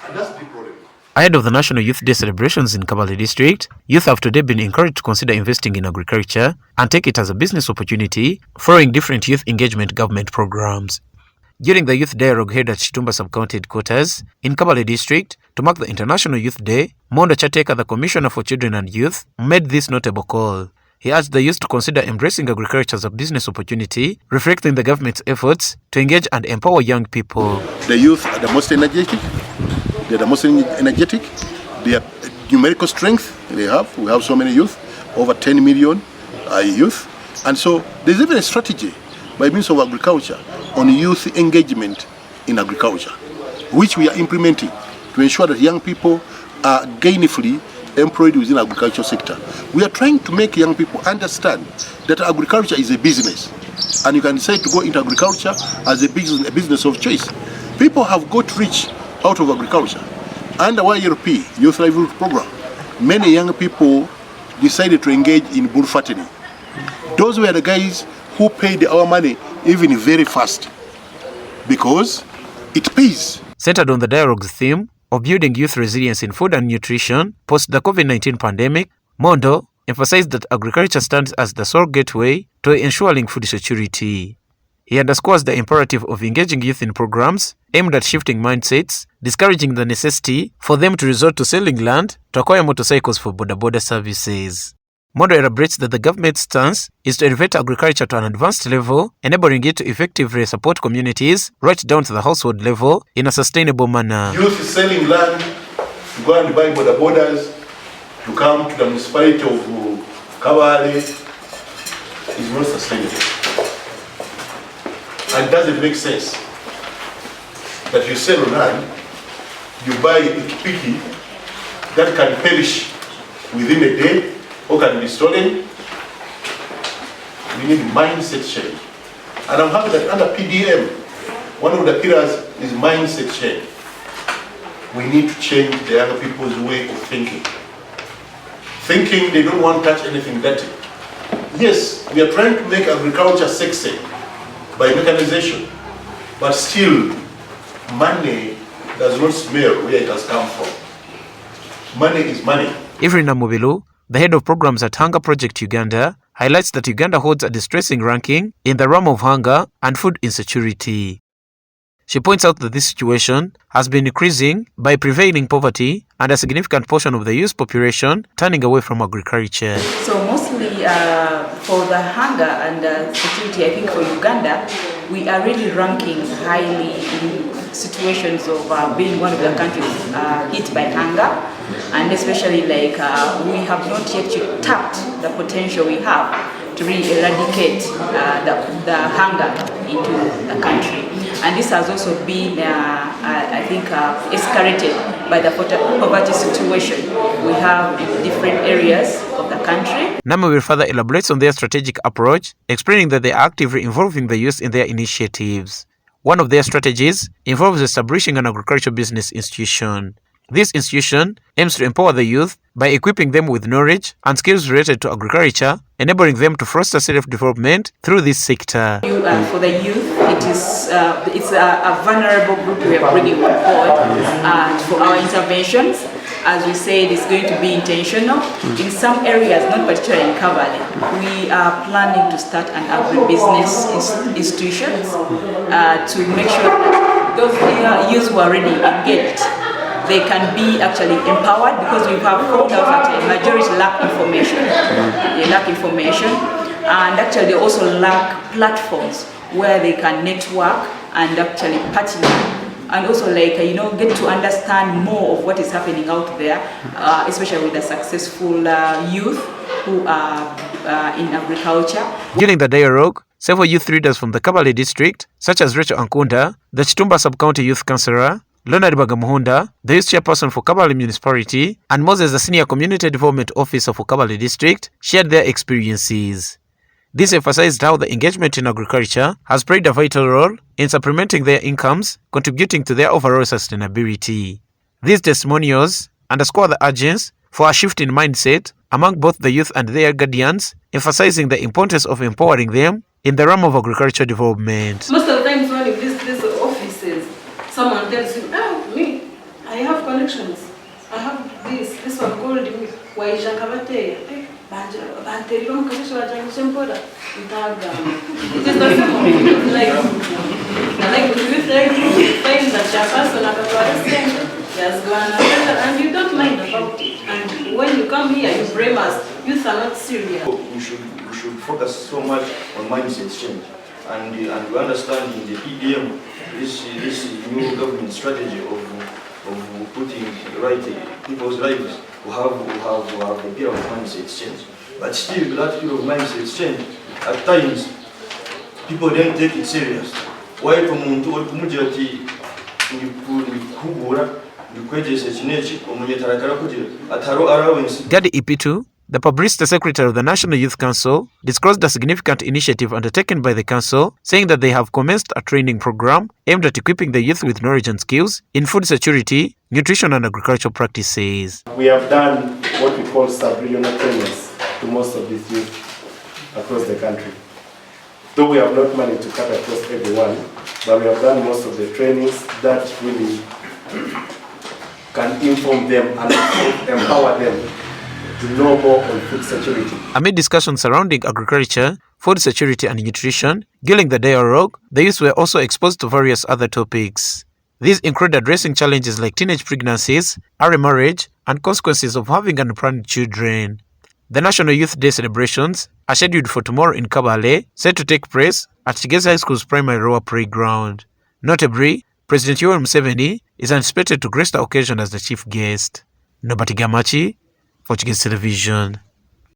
And that's the problem. Ahead of the National Youth Day celebrations in Kabale District, youth have today been encouraged to consider investing in agriculture and take it as a business opportunity following different youth engagement government programs. During the youth dialogue held at Kitumba Sub County Headquarters in Kabale District to mark the International Youth Day, Mondo Kyateka, the Commissioner for Children and Youth, made this notable call. He urged the youth to consider embracing agriculture as a business opportunity, reflecting the government's efforts to engage and empower young people. The youth are the most energetic. They are the most energetic. They are numerical strength they have. We have so many youth, over 10 million youth. And so there's even a strategy by means of agriculture on youth engagement in agriculture, which we are implementing to ensure that young people are gainfully employed within the agricultural sector. We are trying to make young people understand that agriculture is a business, and you can decide to go into agriculture as a business of choice. People have got rich out of agriculture. Under YLP, Youth Livelihood Program, many young people decided to engage in bull fattening. Those were the guys who paid our money even very fast, because it pays. Centered on the dialogue's theme of building youth resilience in food and nutrition post the COVID-19 pandemic, Mondo emphasized that agriculture stands as the sole gateway to ensuring food security. He underscores the imperative of engaging youth in programs aimed at shifting mindsets, discouraging the necessity for them to resort to selling land to acquire motorcycles for bodaboda services. Mondo elaborates that the government's stance is to elevate agriculture to an advanced level, enabling it to effectively support communities right down to the household level in a sustainable manner. Youth is selling land to go and buy bodabodas to come to the municipality of Kabale is not sustainable. And doesn't make sense that you sell land, you buy a pikipiki that can perish within a day or can be stolen. We need mindset change. And I'm happy that under PDM, one of the pillars is mindset change. We need to change the young people's way of thinking. Thinking they don't want to touch anything dirty. Yes, we are trying to make agriculture sexy by mechanization, but still money does not smell where it has come from. Money is money. Evelina Mubilu, the head of programs at Hunger Project Uganda, highlights that Uganda holds a distressing ranking in the realm of hunger and food insecurity. She points out that this situation has been increasing by prevailing poverty and a significant portion of the youth population turning away from agriculture. So mostly for the hunger and security, I think for Uganda, we are really ranking highly in situations of being one of the countries hit by hunger, and especially like we have not yet tapped the potential we have to really eradicate the hunger into the country. And this has also been, I think, escalated by the poverty situation we have in different areas of the country. NAMA will further elaborate on their strategic approach, explaining that they are actively involving the youth in their initiatives. One of their strategies involves establishing an agricultural business institution. This institution aims to empower the youth by equipping them with knowledge and skills related to agriculture, enabling them to foster self-development through this sector. For the youth, it's a vulnerable group we are bringing on board for our interventions. As we said, it's going to be intentional. In some areas, not particularly in Kabale, we are planning to start an agribusiness institutions to make sure that those youth who are already engaged, they can be actually empowered, because we have found out that a majority lack information. They lack information, and actually they also lack platforms where they can network and actually partner, and also get to understand more of what is happening out there, especially with the successful youth who are in agriculture. During the dialogue, several youth leaders from the Kabale District, such as Rachel Ankunda, the Kitumba Sub County Youth Councillor, Leonard Bagamuhunda, the youth chairperson for Kabale Municipality, and Moses, the senior community development officer for Kabale District, shared their experiences. This emphasized how the engagement in agriculture has played a vital role in supplementing their incomes, contributing to their overall sustainability. These testimonials underscore the urgency for a shift in mindset among both the youth and their guardians, emphasizing the importance of empowering them in the realm of agricultural development. Most of the times when you visit these offices, someone tells you, me, I have connections. I have this one called Waisha Kabatea. It is the same like you find that your person has gone and you don't mind about it. And when you come here, you blame us. Youth are not serious. We should focus so much on mindset change. And we understand in the PDM this new government strategy of putting right people's lives who have a period of mindset change. But still, that period of mindset change, at times, people don't take it serious. Why Gadi Ipitu, the Publicity Secretary of the National Youth Council, disclosed a significant initiative undertaken by the council, saying that they have commenced a training program aimed at equipping the youth with knowledge and skills in food security, nutrition and agricultural practices. We have done what we call sub-regional trainings to most of these youth across the country. Though we have not managed to cut across everyone, but we have done most of the trainings that really can inform them and empower them to know more on food security. Amid discussions surrounding agriculture, food security and nutrition, during the dialogue, the youth were also exposed to various other topics. These include addressing challenges like teenage pregnancies, early marriage, and consequences of having unplanned children. The National Youth Day celebrations are scheduled for tomorrow in Kabale, set to take place at Kigezi High School's primary lower playground. Notably, President Yoweri Museveni is anticipated to grace the occasion as the chief guest. Nobati Gamachi for Kigezi Television.